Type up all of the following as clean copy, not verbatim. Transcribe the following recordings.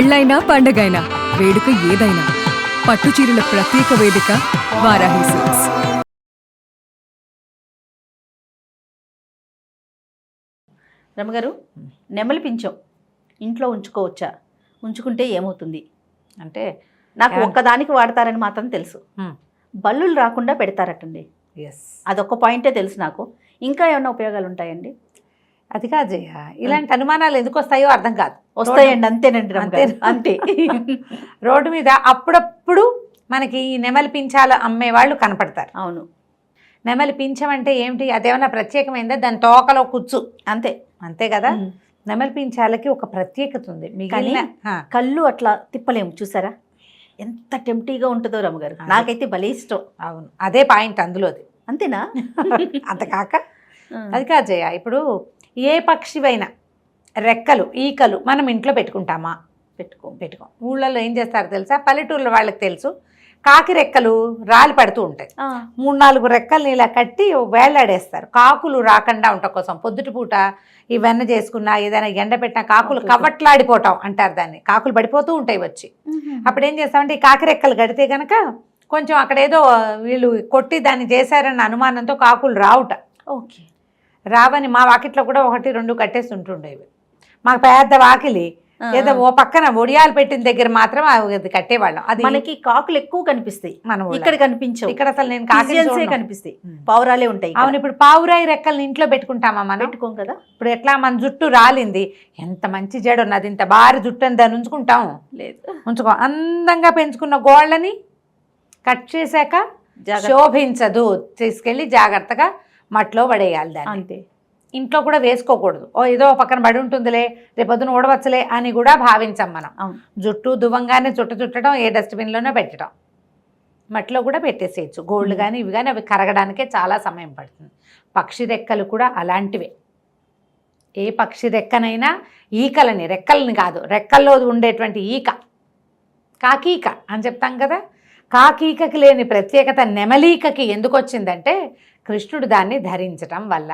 పెళ్ళైనా పండగైనా వేడుక ఏదైనా పట్టుచీరల ప్రత్యేక వేదిక వారాహి సిల్క్స్. రమగారు, నెమలి పించం ఇంట్లో ఉంచుకోవచ్చా? ఉంచుకుంటే ఏమవుతుంది? అంటే నాకు ఒక్కదానికి వాడతారని మాత్రం తెలుసు, బల్లులు రాకుండా పెడతారటండి. అదొక్క పాయింటే తెలుసు నాకు. ఇంకా ఏమైనా ఉపయోగాలు ఉంటాయండి? అది కాదు, ఇలాంటి అనుమానాలు ఎందుకు వస్తాయో అర్థం కాదు. వస్తాయండి, అంతేనండి, అంతే. రోడ్డు మీద అప్పుడప్పుడు మనకి ఈ నెమలి పించాలు అమ్మేవాళ్ళు కనపడతారు. అవును. నెమలి పించం అంటే ఏమిటి? అదేమన్నా ప్రత్యేకమైందా? దాని తోకలో కుచ్చు, అంతే అంతే కదా. నెమలి పించాలకి ఒక ప్రత్యేకత ఉంది. కళ్ళు అట్లా తిప్పలేము, చూసారా ఎంత టెంప్టీగా ఉంటుందో రమ్మగారు. నాకైతే భలే ఇష్టం. అవును, అదే పాయింట్ అందులోది. అంతేనా? అంత కాక అది కాదు జయ, ఇప్పుడు ఏ పక్షివైనా రెక్కలు ఈకలు మనం ఇంట్లో పెట్టుకుంటామా? పెట్టుకోం. ఊళ్ళల్లో ఏం చేస్తారో తెలుసా? పల్లెటూర్ల వాళ్ళకి తెలుసు, కాకి రెక్కలు రాలి పడుతూ ఉంటాయి. 3-4 రెక్కల్ని ఇలా కట్టి వేళ్లాడేస్తారు, కాకులు రాకుండా ఉండటం కోసం. పొద్దుటిపూట ఈ వెన్న చేసుకున్నా ఏదైనా ఎండ పెట్టినా కాకులు కవట్లాడిపోవటం అంటారు దాన్ని. కాకులు పడిపోతూ ఉంటాయి వచ్చి. అప్పుడు ఏం చేస్తామంటే ఈ కాకి రెక్కలు కడితే కనుక కొంచెం అక్కడేదో వీళ్ళు కొట్టి దాన్ని చేశారన్న అనుమానంతో కాకులు రావుట. ఓకే, రావని మా వాకిట్లో కూడా 1-2 కట్టేసి ఉంటుండేవి. మాకు పెద్ద వాకిలి, ఏదో ఓ పక్కన ఒడియాలు పెట్టిన దగ్గర మాత్రం అది కట్టేవాళ్ళం. అది మనకి కాకులు ఎక్కువ కనిపిస్తాయి, మనం ఇక్కడ కనిపించవు. ఇక్కడ అసలు నేను కాకి కనిపిస్తాయి, పావురాలే ఉంటాయి. అవును, ఇప్పుడు పావురాయి రెక్కల్ని ఇంట్లో పెట్టుకుంటామా? మనం పెట్టుకోం కదా. ఇప్పుడు ఎట్లా మన జుట్టు రాలింది, ఎంత మంచి జడ ఉన్నది, ఇంత భారీ జుట్టు అని దాన్ని ఉంచుకుంటాం? లేదు, ఉంచుకో. అందంగా పెంచుకున్న గోళ్ళని కట్ చేశాక శోభించదు, తీసుకెళ్ళి జాగ్రత్తగా మట్లో పడేయాలి దాన్ని. అంతే. ఇంట్లో కూడా వేసుకోకూడదు. ఏదో పక్కన పడి ఉంటుందిలే, రేపొద్దున ఊడవచ్చలే అని కూడా భావించాం మనం. జుట్టు దువ్వంగానే చుట్టడం, ఏ డస్ట్బిన్లోనే పెట్టడం. మట్లో కూడా పెట్టేసేయచ్చు. గోల్డ్ కానీ ఇవి కానీ అవి కరగడానికే చాలా సమయం పడుతుంది. పక్షి రెక్కలు కూడా అలాంటివే. ఏ పక్షి రెక్కనైనా ఈకలని, రెక్కలని కాదు, రెక్కల్లో ఉండేటువంటి ఈక, కాకీక అని చెప్తాం కదా. కాకీకకి లేని ప్రత్యేకత నెమలీకకి ఎందుకు వచ్చిందంటే కృష్ణుడు దాన్ని ధరించటం వల్ల.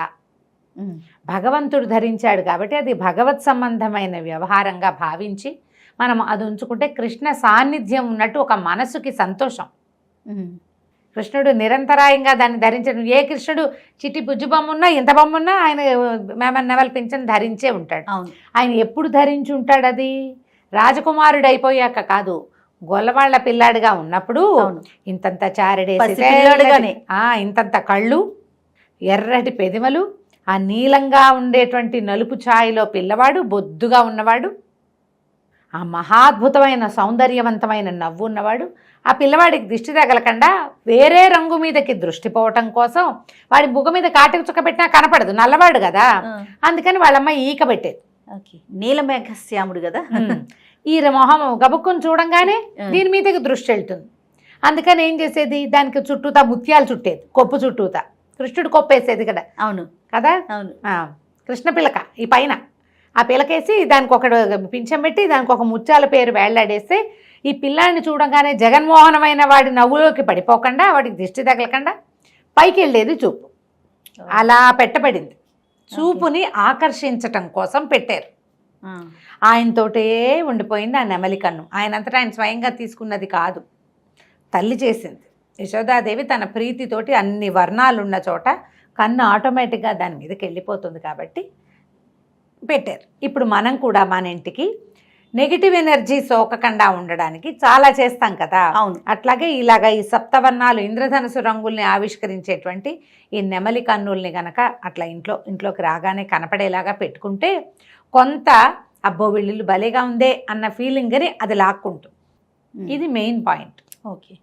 భగవంతుడు ధరించాడు కాబట్టి అది భగవత్ సంబంధమైన వ్యవహారంగా భావించి మనం అది ఉంచుకుంటే కృష్ణ సాన్నిధ్యం ఉన్నట్టు ఒక మనసుకి సంతోషం. కృష్ణుడు నిరంతరాయంగా దాన్ని ధరించడం. ఏ కృష్ణుడు చిట్టి బుజ్జి బొమ్మ ఉన్నా ఇంత బొమ్మ ఉన్నా ఆయన నెమలి పింఛను ధరించే ఉంటాడు. ఆయన ఎప్పుడు ధరించి ఉంటాడు? అది రాజకుమారుడు అయిపోయాక కాదు, గొల్లవాళ్ల పిల్లాడిగా ఉన్నప్పుడు ఇంతంత చారడేసి, ఇంతంత కళ్ళు, ఎర్రటి పెదిమలు, ఆ నీలంగా ఉండేటువంటి నలుపు ఛాయలో పిల్లవాడు, బొద్దుగా ఉన్నవాడు, ఆ మహాద్భుతమైన సౌందర్యవంతమైన నవ్వు ఉన్నవాడు. ఆ పిల్లవాడికి దిష్టి తగలకుండా వేరే రంగు మీదకి దృష్టి పోవటం కోసం వాడి బుగ్గ మీద కాటికి చుక్క పెట్టినా కనపడదు, నల్లవాడు కదా. అందుకని వాళ్ళమ్మ ఈక పెట్టేది. నీలమేఘశ్యాముడు కదా. ఈ మొహం గబుక్కుని చూడంగానే దీని మీదకి దృష్టి వెళ్తుంది. అందుకని ఏం చేసేది, దానికి చుట్టూతా ముత్యాలు చుట్టేది, కొప్పు చుట్టూతా. కృష్ణుడు కొప్పేసేది కదా. అవును కదా. అవును. కృష్ణ పిలక ఈ పైన ఆ పిలకేసి దానికి ఒక పింఛం పెట్టి దానికి ఒక ముత్యాల పేరు వేళ్లాడేస్తే ఈ పిల్లాడిని చూడగానే జగన్మోహనమైన వాడి నవ్వులోకి పడిపోకుండా, వాడికి దిష్టి తగలకుండా పైకి వెళ్ళేది చూపు. అలా పెట్టబడింది. చూపుని ఆకర్షించటం కోసం పెట్టారు. ఆయనతోటే ఉండిపోయింది ఆ నెమలి కన్ను. ఆయనంతటా ఆయన స్వయంగా తీసుకున్నది కాదు, తల్లి చేసింది. యశోదాదేవి తన ప్రీతితోటి అన్ని వర్ణాలున్న చోట కన్ను ఆటోమేటిక్గా దాని మీదకి వెళ్ళిపోతుంది కాబట్టి పెట్టారు. ఇప్పుడు మనం కూడా మన ఇంటికి నెగిటివ్ ఎనర్జీ సోకకుండా ఉండడానికి చాలా చేస్తాం కదా. అవును. అట్లాగే ఇలాగ ఈ సప్తవర్ణాలు ఇంద్రధనుసు రంగుల్ని ఆవిష్కరించేటువంటి ఈ నెమలి కన్నుల్ని గనక అట్లా ఇంట్లోకి రాగానే కనపడేలాగా పెట్టుకుంటే కొంత అబ్బో వీళ్ళు భలేగా ఉందే అన్న ఫీలింగ్ని అది లాక్కుంటుంది. ఇది మెయిన్ పాయింట్. ఓకే.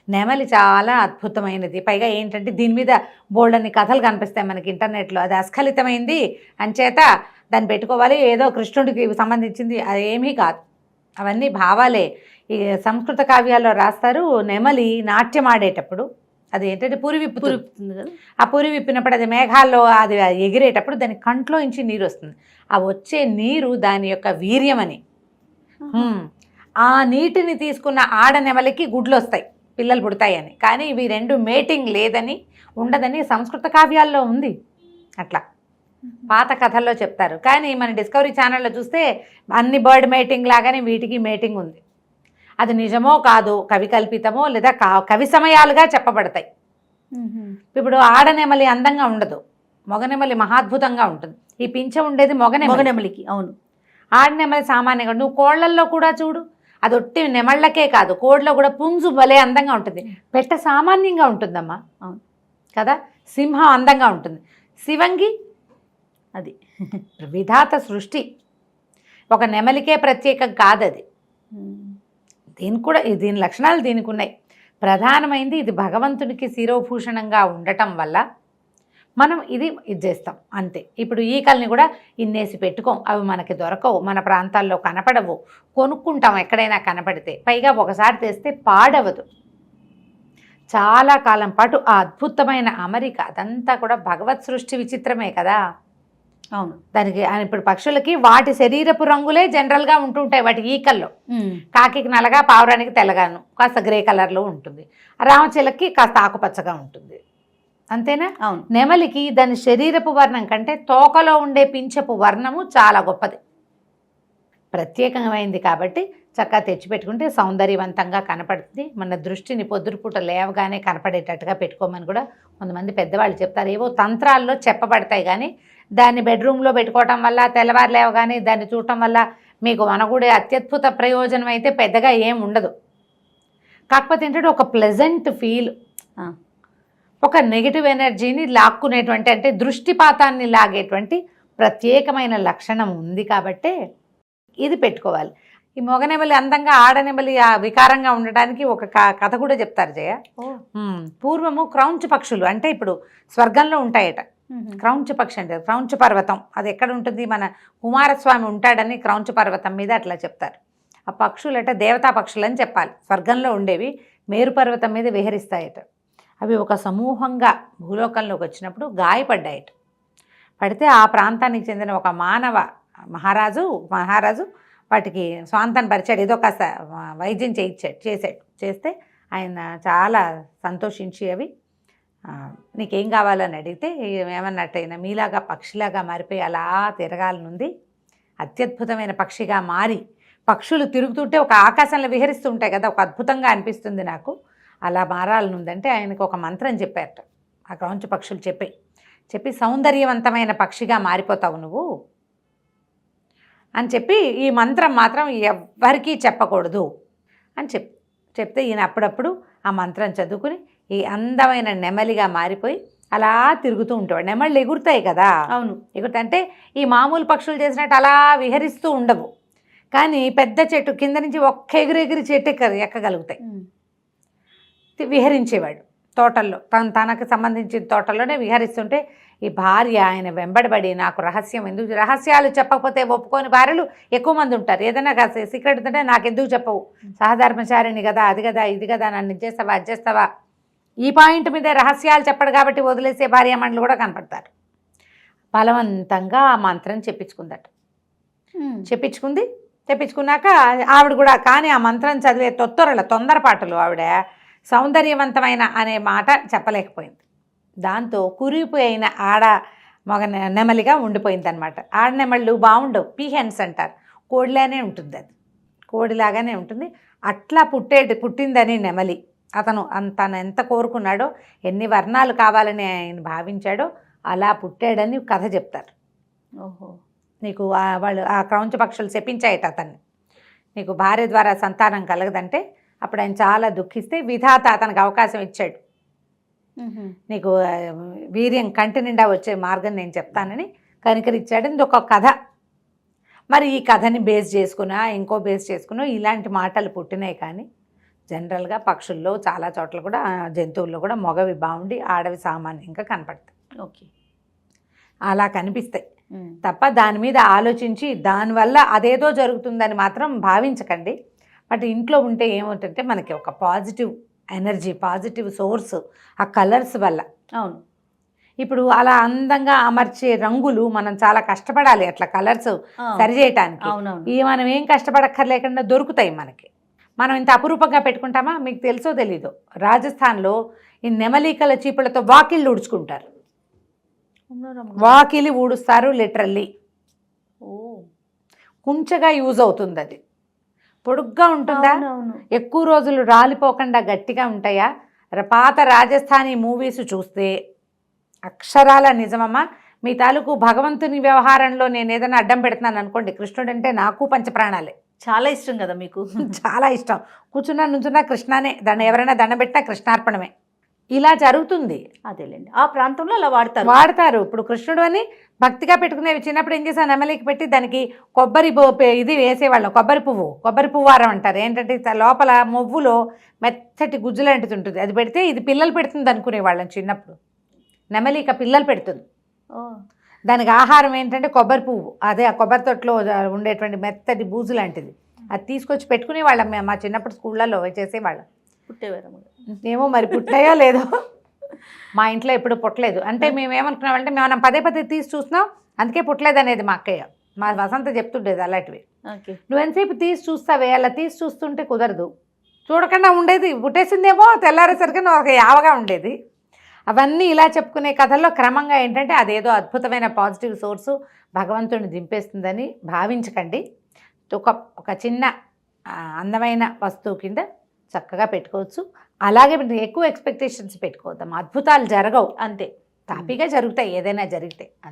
నెమలి చాలా అద్భుతమైనది. పైగా ఏంటంటే దీని మీద బోల్డన్ని కథలు కనిపిస్తాయి మనకి ఇంటర్నెట్లో. అది అస్ఖలితమైంది అంచేత దాన్ని పెట్టుకోవాలి, ఏదో కృష్ణుడికి సంబంధించింది, అదేమీ కాదు. అవన్నీ భావాలే. ఈ సంస్కృత కావ్యాల్లో రాస్తారు, నెమలి నాట్యం ఆడేటప్పుడు అది ఏంటంటే పురి విప్పుతుంది కదా. ఆ పురి విప్పినప్పుడు అది మేఘాల్లో అది ఎగిరేటప్పుడు దాని కంట్లో నుంచి నీరు వస్తుంది. ఆ వచ్చే నీరు దాని యొక్క వీర్యమని. ఆ నీటిని తీసుకున్న ఆడ నెమలికి గుడ్లు వస్తాయి, పిల్లలు పుడతాయని. కానీ ఇవి రెండు మేటింగ్ లేదని ఉండదని సంస్కృత కావ్యాల్లో ఉంది. అట్లా పాత కథల్లో చెప్తారు. కానీ మన డిస్కవరీ ఛానల్లో చూస్తే అన్ని బర్డ్ మేటింగ్ లాగానే వీటికి మేటింగ్ ఉంది. అది నిజమో కాదో, కవి కల్పితమో లేదా కవి సమయాలుగా చెప్పబడతాయి. ఇప్పుడు ఆడనెమలి అందంగా ఉండదు, మొగనెమలి మహాద్భుతంగా ఉంటుంది. ఈ పింఛ ఉండేది మొగనెమలికి. అవును, ఆడనెమలి సామాన్యంగా. నువ్వు కోళ్లల్లో కూడా చూడు, అది ఒట్టి నెమళ్ళకే కాదు, కోడిలో కూడా పుంజు భలే అందంగా ఉంటుంది. పెట్ట సామాన్యంగా ఉంటుందమ్మా. అవును కదా. సింహం అందంగా ఉంటుంది. శివంగి అది విధాత సృష్టి, ఒక నెమలికే ప్రత్యేకం కాదు అది. దీనికి కూడా దీని లక్షణాలు దీనికి ఉన్నాయి. ప్రధానమైంది ఇది భగవంతునికి శిరోభూషణంగా ఉండటం వల్ల మనం ఇది చేస్తాం అంతే. ఇప్పుడు ఈకల్ని కూడా ఇన్నేసి పెట్టుకోం, అవి మనకి దొరకవు, మన ప్రాంతాల్లో కనపడవు, కొనుక్కుంటాం ఎక్కడైనా కనపడితే. పైగా ఒకసారి తెస్తే పాడవదు, చాలా కాలం పాటు ఆ అద్భుతమైన అమరిక. అదంతా కూడా భగవత్ సృష్టి విచిత్రమే కదా. అవును, దానికి ఇప్పుడు పక్షులకి వాటి శరీరపు రంగులే జనరల్గా ఉంటుంటాయి. వాటి ఈకల్లో కాకికి నల్లగా, పావురానికి తెల్లగాను, కాస్త గ్రే కలర్లో ఉంటుంది. రామచిలకి కాస్త ఆకుపచ్చగా ఉంటుంది, అంతేనా. అవును, నెమలికి దాని శరీరపు వర్ణం కంటే తోకలో ఉండే పింఛపు వర్ణము చాలా గొప్పది, ప్రత్యేకమైంది. కాబట్టి చక్కగా తెచ్చిపెట్టుకుంటే సౌందర్యవంతంగా కనపడుతుంది. మన దృష్టిని పొద్దురుపూట లేవగానే కనపడేటట్టుగా పెట్టుకోమని కూడా కొంతమంది పెద్దవాళ్ళు చెప్తారు. ఏవో తంత్రాల్లో చెప్పబడతాయి, కానీ దాన్ని బెడ్రూమ్లో పెట్టుకోవటం వల్ల, తెల్లవారు లేవగానే దాన్ని చూడటం వల్ల మీకు మనగుడే అత్యద్భుత ప్రయోజనం అయితే పెద్దగా ఏం ఉండదు. కాకపోతే ఏంటంటే ఒక ప్లెజెంట్ ఫీల్, ఒక నెగిటివ్ ఎనర్జీని లాక్కునేటువంటి, అంటే దృష్టిపాతాన్ని లాగేటువంటి ప్రత్యేకమైన లక్షణం ఉంది. కాబట్టే ఇది పెట్టుకోవాలి. ఈ మొగనెమలి అందంగా, ఆడనెమలి వికారంగా ఉండడానికి ఒక కథ కూడా చెప్తారు జయ. పూర్వము క్రౌంచ్ పక్షులు అంటే ఇప్పుడు స్వర్గంలో ఉంటాయట. క్రౌంచ్ పక్షి అంటే క్రౌంచ్ పర్వతం, అది ఎక్కడ ఉంటుంది, మన కుమారస్వామి ఉంటాడని క్రౌంచ్ పర్వతం మీద అట్లా చెప్తారు. ఆ పక్షులట దేవతా పక్షులు అని చెప్పాలి, స్వర్గంలో ఉండేవి, మేరు పర్వతం మీద విహరిస్తాయట. అవి ఒక సమూహంగా భూలోకంలోకి వచ్చినప్పుడు గాయపడ్డాయట. పడితే ఆ ప్రాంతానికి చెందిన ఒక మహారాజు వాటికి స్వాంతం పరిచాడు, ఏదో కాస్త వైద్యం చేస్తే ఆయన చాలా సంతోషించి అవి నీకేం కావాలని అడిగితే ఏమన్నట్టయినా మీలాగా పక్షిలాగా మారిపోయి అలా తిరగాలనుంది, అత్యద్భుతమైన పక్షిగా మారి, పక్షులు తిరుగుతుంటే ఒక ఆకాశంలో విహరిస్తూ ఉంటాయి కదా, ఒక అద్భుతంగా అనిపిస్తుంది నాకు, అలా మారాలనుందంటే ఆయనకు ఒక మంత్రం చెప్పారట. ఆ క్రౌంచ్ పక్షులు చెప్పి సౌందర్యవంతమైన పక్షిగా మారిపోతావు నువ్వు అని చెప్పి, ఈ మంత్రం మాత్రం ఎవ్వరికీ చెప్పకూడదు అని చెప్తే ఈయన అప్పుడప్పుడు ఆ మంత్రం చదువుకుని ఈ అందమైన నెమలిగా మారిపోయి అలా తిరుగుతూ ఉంటాడు. నెమళ్ళు ఎగురుతాయి కదా. అవును, ఎగురుతాయంటే ఈ మామూలు పక్షులు చేసినట్టు అలా విహరిస్తూ ఉండవు, కానీ పెద్ద చెట్టు కింద నుంచి ఒక్క ఎగిరెగిరి చెట్టు ఎక్కగలుగుతాయి. విహరించేవాడు తోటల్లో, తనకు సంబంధించిన తోటల్లోనే విహరిస్తుంటే ఈ భార్య ఆయన వెంబడబడి నాకు రహస్యం ఎందుకు, రహస్యాలు చెప్పకపోతే ఒప్పుకోని భార్యలు ఎక్కువ మంది ఉంటారు. ఏదైనా కాస్త సీక్రెట్ ఉంటే నాకెందుకు చెప్పవు, సహధర్మచారిణి కదా, అది కదా ఇది కదా, నన్ను ఇచ్చేస్తావా అడ్చేస్తావా, ఈ పాయింట్ మీదే రహస్యాలు చెప్పడు కాబట్టి వదిలేసే భార్యామణులు కూడా కనపడతారు. బలవంతంగా ఆ మంత్రం చెప్పించుకున్నాక ఆవిడ కూడా, కానీ ఆ మంత్రం చదివే తొందరపాటులు ఆవిడ సౌందర్యవంతమైన అనే మాట చెప్పలేకపోయింది. దాంతో కురిపోయిన మగ నెమలిగా ఉండిపోయింది అనమాట. ఆడనెమళ్ళు బాగుండవు, పీహెన్స్ అంటారు, కోడిలానే ఉంటుంది, అది కోడిలాగానే ఉంటుంది. అట్లా పుట్టిందని నెమలి తను ఎంత కోరుకున్నాడో, ఎన్ని వర్ణాలు కావాలని ఆయన భావించాడో అలా పుట్టాడని కథ చెప్తారు. ఓహో, నీకు వాళ్ళు ఆ క్రౌంచ పక్షులు చెప్పించాయట అతన్ని, నీకు భార్య ద్వారా సంతానం కలగదంటే అప్పుడు ఆయన చాలా దుఃఖిస్తే విధాత అతనికి అవకాశం ఇచ్చాడు. నీకు వీర్యం కంటి నిండా వచ్చే మార్గం నేను చెప్తానని కనికరిచ్చాడు. ఇది ఒక కథ. మరి ఈ కథని బేస్ చేసుకున్నా ఇంకో బేస్ చేసుకున్నా ఇలాంటి మాటలు పుట్టినాయి. కానీ జనరల్గా పక్షుల్లో చాలా చోట్ల కూడా జంతువుల్లో కూడా మగవి బాగుండి ఆడవి సామాన్యంగా కనపడతాయి. ఓకే, అలా కనిపిస్తాయి తప్ప దాని మీద ఆలోచించి దానివల్ల అదేదో జరుగుతుందని మాత్రం భావించకండి. బట్ ఇంట్లో ఉంటే ఏమవుతుందంటే మనకి ఒక పాజిటివ్ ఎనర్జీ, పాజిటివ్ సోర్స్ ఆ కలర్స్ వల్ల. అవును, ఇప్పుడు అలా అందంగా అమర్చే రంగులు మనం చాలా కష్టపడాలి అట్లా కలర్స్ సరిచేయటానికి. ఇవి మనం ఏం కష్టపడక్కర్లేకుండా దొరుకుతాయి మనకి. మనం ఇంత అపురూపంగా పెట్టుకుంటామా? మీకు తెలుసో తెలీదో, రాజస్థాన్లో ఈ నెమలికల చీపులతో వాకిళ్ళు ఉడుచుకుంటారు. వాకిలి ఊడుస్తారు లిటరల్లీ. ఓ కుంచగా యూజ్ అవుతుంది అది. పొడుగ్గా ఉంటుందా, అవునవును. ఎక్కువ రోజులు రాలిపోకుండా గట్టిగా ఉంటాయా. పాత రాజస్థానీ మూవీస్ చూస్తే అక్షరాల నిజమమ్మా. మీ తాలూకు భగవంతుని వ్యవహారంలో నేను ఏదైనా అడ్డం పెడుతున్నాను అనుకోండి, కృష్ణుడు అంటే నాకు పంచప్రాణాలే, చాలా ఇష్టం కదా మీకు. చాలా ఇష్టం. కూర్చున్నా నుంచున్నా కృష్ణానే, దాన్ని ఎవరైనా దండం పెట్టినా కృష్ణార్పణమే. ఇలా జరుగుతుంది. అదేలేండి, ఆ ప్రాంతంలో అలా వాడతారు. ఇప్పుడు కృష్ణుడు అని భక్తిగా పెట్టుకునేవి. చిన్నప్పుడు ఏం చేశాను, నెమలికి పెట్టి దానికి కొబ్బరి ఇది వేసేవాళ్ళం, కొబ్బరి పువ్వారం అంటారు. ఏంటంటే లోపల మొవ్వులో మెత్తటి గుజ్జు లాంటిది ఉంటుంది, అది పెడితే ఇది పిల్లలు పెడుతుంది అనుకునేవాళ్ళం చిన్నప్పుడు. నెమలిక పిల్లలు పెడుతుంది. దానికి ఆహారం ఏంటంటే కొబ్బరి పువ్వు, అదే ఆ కొబ్బరి తొట్లో ఉండేటువంటి మెత్తటి బూజు లాంటిది. అది తీసుకొచ్చి పెట్టుకునేవాళ్ళం మేము మా చిన్నప్పుడు స్కూళ్ళల్లో చేసేవాళ్ళం. పుట్టేవారు ఏమో మరి పుట్టాయో లేదో, మా ఇంట్లో ఎప్పుడు పుట్టలేదు. అంటే మేము ఏమనుకున్నామంటే మేము పదే పదే తీసి చూస్తున్నాం, అందుకే పుట్టలేదు అనేది మా అక్కయ్య, మా వసంత చెప్తుండేది అలాంటివి. నువ్వు ఎంతసేపు తీసి చూస్తావే, అలా తీసి చూస్తుంటే కుదరదు, చూడకుండా ఉండేది, పుట్టేసిందేమో తెల్లారేసరికి ఒక యావగా ఉండేది. అవన్నీ ఇలా చెప్పుకునే కథల్లో క్రమంగా ఏంటంటే అదేదో అద్భుతమైన పాజిటివ్ సోర్సు భగవంతుడిని దింపేస్తుందని భావించకండి. ఒక చిన్న అందమైన వస్తువు కింద చక్కగా పెట్టుకోవచ్చు. అలాగే ఎక్కువ ఎక్స్పెక్టేషన్స్ పెట్టుకోవద్దాం, అద్భుతాలు జరగవు, అంతే తాపీగా జరుగుతాయి ఏదైనా జరిగితే.